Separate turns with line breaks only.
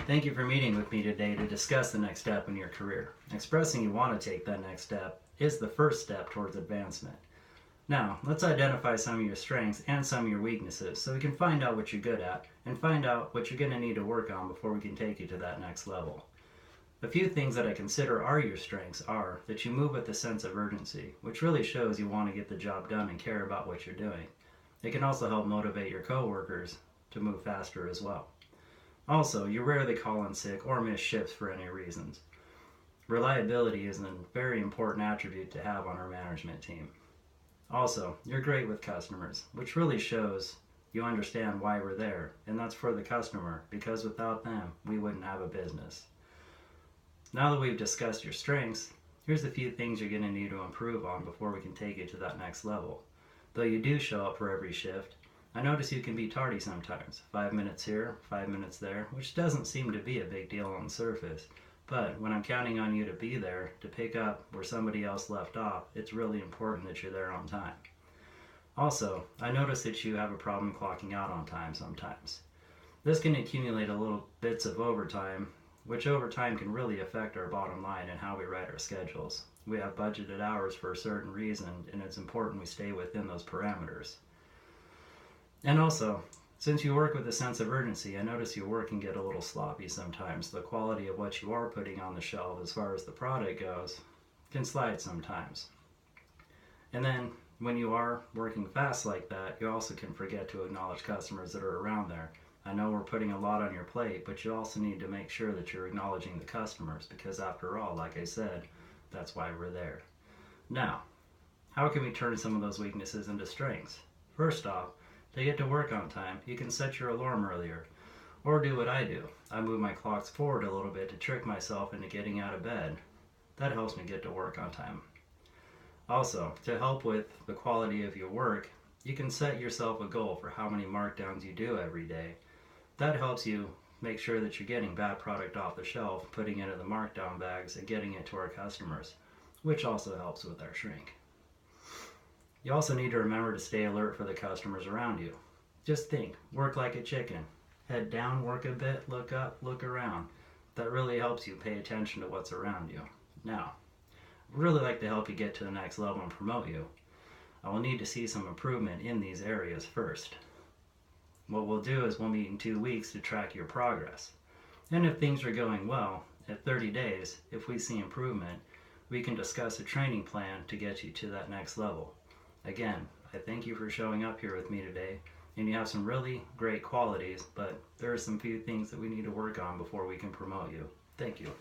Thank you for meeting with me today to discuss the next step in your career. Expressing you want to take that next step is the first step towards advancement. Now, let's identify some of your strengths and some of your weaknesses so we can find out what you're good at and find out what you're going to need to work on before we can take you to that next level. A few things that I consider are your strengths are that you move with a sense of urgency, which really shows you want to get the job done and care about what you're doing. It can also help motivate your coworkers to move faster as well. Also, you rarely call in sick or miss shifts for any reasons. Reliability is a very important attribute to have on our management team. Also, you're great with customers, which really shows you understand why we're there, and that's for the customer, because without them, we wouldn't have a business. Now that we've discussed your strengths, here's a few things you're going to need to improve on before we can take you to that next level. Though you do show up for every shift, I notice you can be tardy sometimes, 5 minutes here, 5 minutes there, which doesn't seem to be a big deal on the surface. But when I'm counting on you to be there, to pick up where somebody else left off, it's really important that you're there on time. Also, I notice that you have a problem clocking out on time sometimes. This can accumulate a little bits of overtime, which over time can really affect our bottom line and how we write our schedules. We have budgeted hours for a certain reason, and it's important we stay within those parameters. And also, since you work with a sense of urgency, I notice your work can get a little sloppy sometimes. The quality of what you are putting on the shelf as far as the product goes can slide sometimes. And then when you are working fast like that, you also can forget to acknowledge customers that are around there. I know we're putting a lot on your plate, but you also need to make sure that you're acknowledging the customers because after all, like I said, that's why we're there. Now, how can we turn some of those weaknesses into strengths? First off, to get to work on time, you can set your alarm earlier. Or do what I do. I move my clocks forward a little bit to trick myself into getting out of bed. That helps me get to work on time. Also, to help with the quality of your work, you can set yourself a goal for how many markdowns you do every day. That helps you make sure that you're getting bad product off the shelf, putting it in the markdown bags, and getting it to our customers, which also helps with our shrink. You also need to remember to stay alert for the customers around you. Just think, work like a chicken. Head down, work a bit, look up, look around. That really helps you pay attention to what's around you. Now, I'd really like to help you get to the next level and promote you. I will need to see some improvement in these areas first. What we'll do is we'll meet in 2 weeks to track your progress. And if things are going well, at 30 days, if we see improvement, we can discuss a training plan to get you to that next level. Again, I thank you for showing up here with me today, and you have some really great qualities, but there are some few things that we need to work on before we can promote you. Thank you.